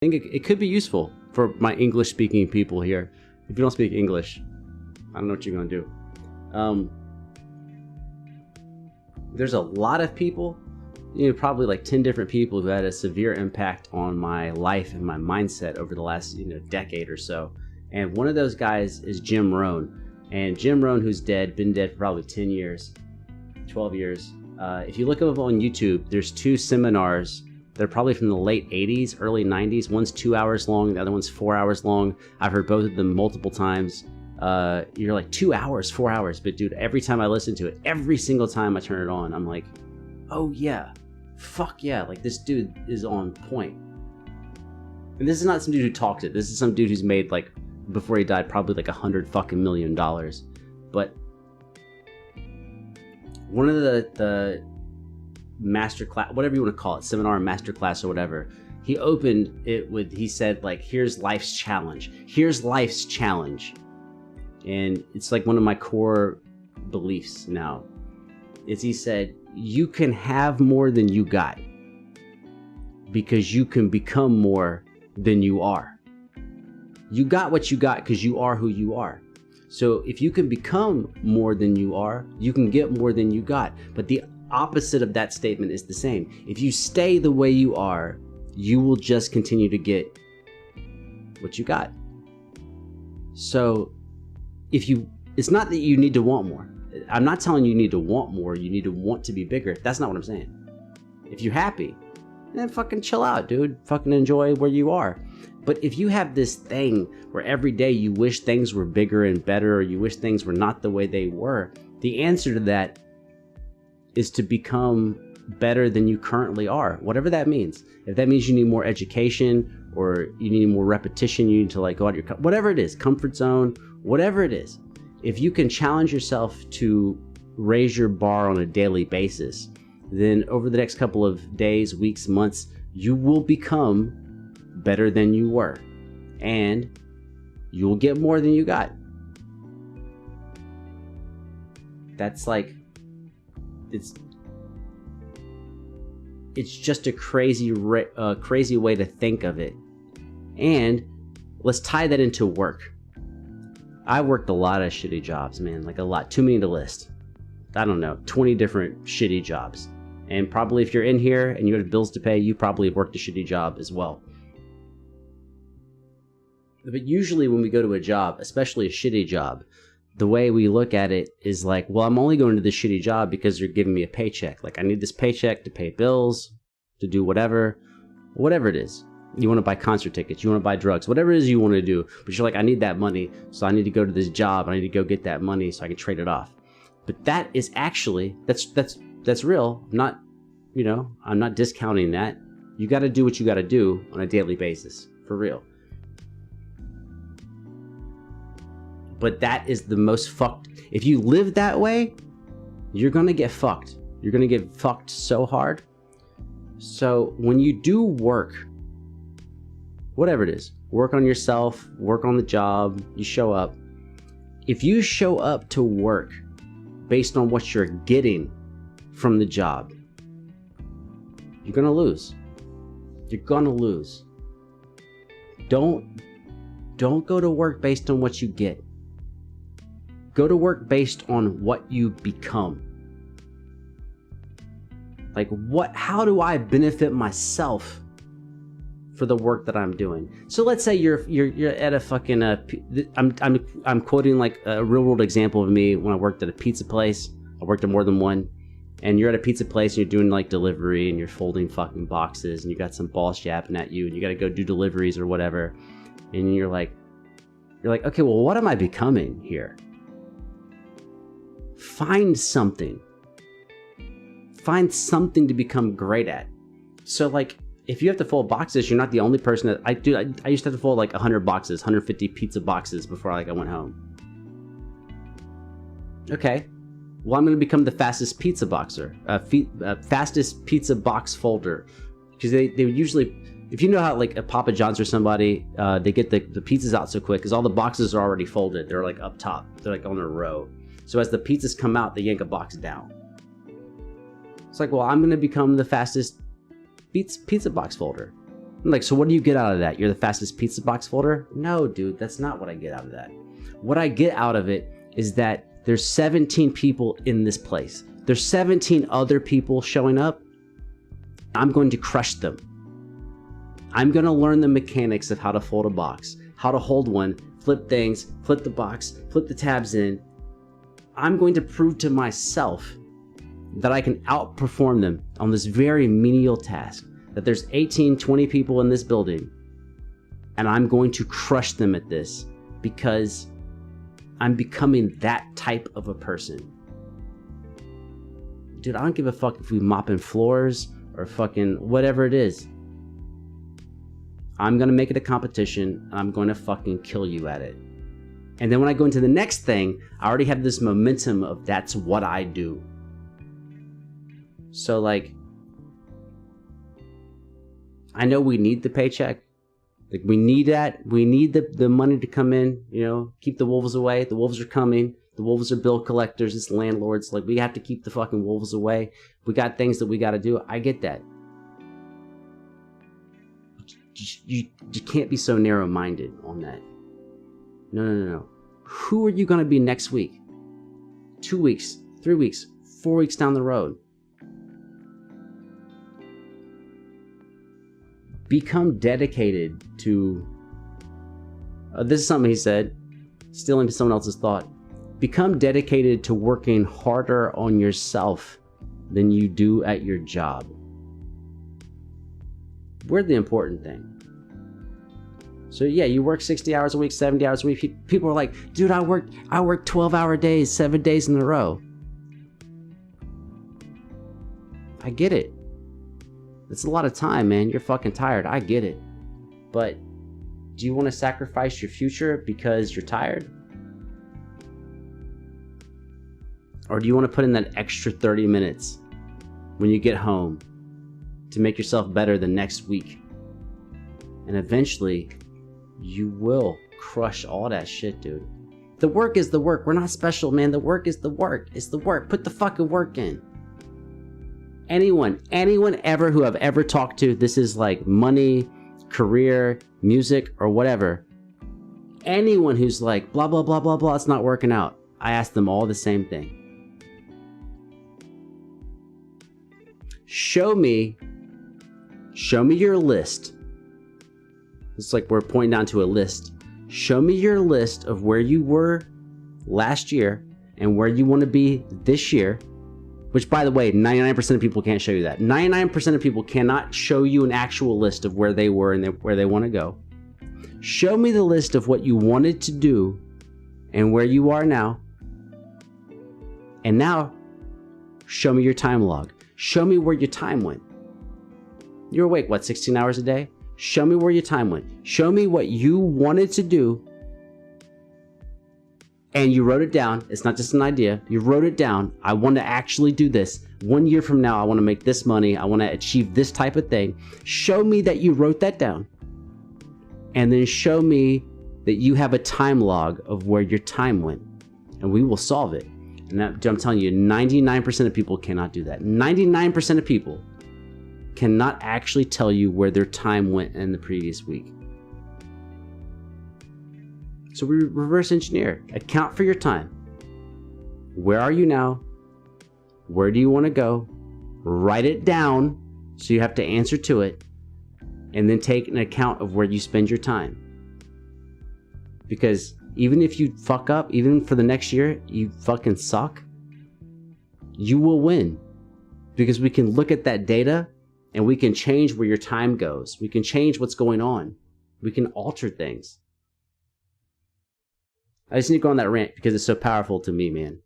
think it could be useful for my English-speaking people here. If you don't speak English, I don't know what you're gonna do. There's a lot of people, probably like 10 different people who had a severe impact on my life and my mindset over the last, decade or so. And one of those guys is Jim Rohn. And Jim Rohn, who's been dead for probably 10 years, 12 years. If you look him up on YouTube, there's 2 seminars. They're probably from the late 80s, early 90s. One's 2 hours long, the other one's 4 hours long. I've heard both of them multiple times. You're like 2 hours, 4 hours, but dude, every time I listen to it, every single time I turn it on, I'm like, oh yeah, fuck yeah, like this dude is on point. And this is not some dude who talks it. This is some dude who's made, like, before he died, probably like $100 million. But one of the master class, whatever you want to call it, seminar, master class, or whatever, he opened it with, he said, like, here's life's challenge. Here's life's challenge. And it's like one of my core beliefs now. Is he said, you can have more than you got because you can become more than you are. You got what you got because you are who you are. So if you can become more than you are, you can get more than you got. But the opposite of that statement is the same. If you stay the way you are, you will just continue to get what you got. So it's not that you need to want more. I'm not telling you need to want more, you need to want to be bigger. That's not what I'm saying. If you're happy, then fucking chill out, dude. Fucking enjoy where you are. But if you have this thing where every day you wish things were bigger and better, or you wish things were not the way they were, the answer to that is to become better than you currently are, whatever that means. If that means you need more education, or you need more repetition, you need to like go out your, whatever it is, comfort zone, whatever it is. If you can challenge yourself to raise your bar on a daily basis, then over the next couple of days, weeks, months, you will become better than you were, and you will get more than you got. That's like, it's just a crazy way to think of it. And let's tie that into work. I worked a lot of shitty jobs, man, like a lot, too many to list. I don't know, 20 different shitty jobs. And probably if you're in here and you have bills to pay, you probably have worked a shitty job as well. But usually when we go to a job, especially a shitty job, the way we look at it is like, well, I'm only going to this shitty job because they're giving me a paycheck. Like, I need this paycheck to pay bills, to do whatever it is. You want to buy concert tickets, you want to buy drugs, whatever it is you want to do. But you're like, I need that money, so I need to go to this job. I need to go get that money so I can trade it off. But that is actually, that's real. I'm not discounting that. You got to do what you got to do on a daily basis, for real. But that is the most fucked. If you live that way, you're gonna get fucked. You're gonna get fucked so hard. So when you do work, whatever it is, work on yourself, work on the job, you show up. If you show up to work based on what you're getting from the job, you're gonna lose. You're gonna lose. Don't go to work based on what you get. Go to work based on what you become. Like, how do I benefit myself for the work that I'm doing? So let's say you're at a fucking I'm quoting like a real world example of me when I worked at a pizza place. I worked at more than one. And you're at a pizza place and you're doing like delivery and you're folding fucking boxes and you got some boss yapping at you and you got to go do deliveries or whatever. And you're like, okay, well, what am I becoming here? Find something to become great at. So like, if you have to fold boxes, you're not the only person that I used to have to fold like 100 boxes, 150 pizza boxes before like I went home. Okay, well, I'm going to become the fastest pizza boxer, fastest pizza box folder. Because they would usually, if you know how like a Papa John's or somebody, they get the pizzas out so quick because all the boxes are already folded. They're like up top. They're like on a row. So as the pizzas come out, they yank a box down. It's like, well, I'm going to become the fastest pizza box folder. I'm like, so what do you get out of that? You're the fastest pizza box folder? No, dude, that's not what I get out of that. What I get out of it is that there's 17 people in this place. There's 17 other people showing up. I'm going to crush them. I'm going to learn the mechanics of how to fold a box, how to hold one, flip things, flip the box, flip the tabs in. I'm going to prove to myself that I can outperform them on this very menial task, that there's 18, 20 people in this building, and I'm going to crush them at this because I'm becoming that type of a person. Dude, I don't give a fuck if we mopping floors or fucking whatever it is. I'm gonna make it a competition, and I'm gonna fucking kill you at it. And then when I go into the next thing, I already have this momentum of that's what I do. So like, I know we need the paycheck. Like we need that. We need the money to come in, you know, keep the wolves away. The wolves are coming. The wolves are bill collectors. It's landlords. Like we have to keep the fucking wolves away. We got things that we got to do. I get that. You can't be so narrow-minded on that. No. Who are you going to be next week? 2 weeks, 3 weeks, 4 weeks down the road? Become dedicated to... this is something he said, stealing someone else's thought. Become dedicated to working harder on yourself than you do at your job. We're the important thing. So yeah, you work 60 hours a week, 70 hours a week. People are like, dude, I work 12-hour days, 7 days in a row. I get it. It's a lot of time, man. You're fucking tired. I get it. But do you want to sacrifice your future because you're tired? Or do you want to put in that extra 30 minutes when you get home to make yourself better the next week? And eventually, you will crush all that shit, dude. The work is the work. We're not special, man. The work is the work. It's the work. Put the fucking work in. Anyone ever who I've ever talked to, this is like money, career, music, or whatever. Anyone who's like, blah, blah, blah, blah, blah, it's not working out. I ask them all the same thing. Show me your list. It's like we're pointing down to a list. Show me your list of where you were last year and where you want to be this year. Which, by the way, 99% of people can't show you that. 99% of people cannot show you an actual list of where they were and where they want to go. Show me the list of what you wanted to do and where you are now. And now, show me your time log. Show me where your time went. You're awake, what, 16 hours a day? Show me where your time went. Show me what you wanted to do. And you wrote it down. It's not just an idea. You wrote it down. I want to actually do this. 1 year from now, I want to make this money. I want to achieve this type of thing. Show me that you wrote that down. And then show me that you have a time log of where your time went. And we will solve it. And that, I'm telling you, 99% of people cannot do that. 99% of people cannot actually tell you where their time went in the previous week. So we reverse engineer. Account for your time. Where are you now? Where do you want to go? Write it down so you have to answer to it. And then take an account of where you spend your time. Because even if you fuck up, even for the next year, you fucking suck, you will win. Because we can look at that data and we can change where your time goes. We can change what's going on. We can alter things. I just need to go on that rant because it's so powerful to me, man.